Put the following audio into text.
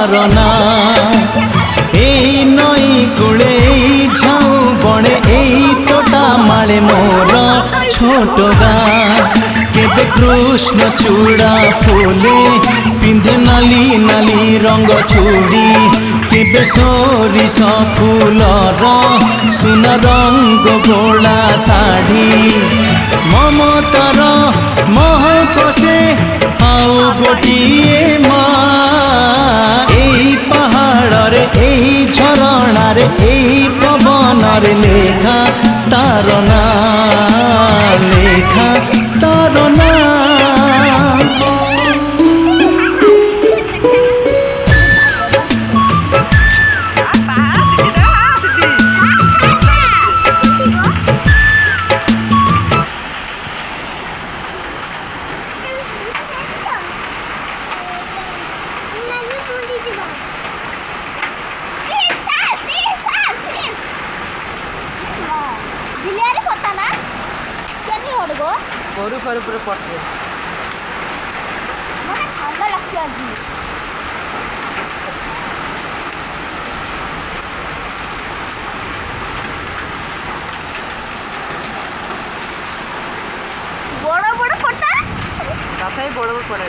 তার না। এই নই কূলে এই ঝাউ বনে এই তোটা মালে মোর ছোট গাঁ। কেবে কৃষ্ণ চূড়া ফুলে পিঁধে নালি নালি রঙ চুড়ি, কেবে সরিষ ফুলর সুনা রঙ বোলা শাড়ি। মমতার মহক সে আউ গোটিয়ে মা। এই পাহাড়রে এই ঝরଣାরে এই পবনরে লেখা তার না, লেখা তার না। গরু ফের উপরে পড়ছে, মানে ঠান্ডা লাগছে আজ। বড় বড় ফোটা, মাথায় বড় বড় পড়ে।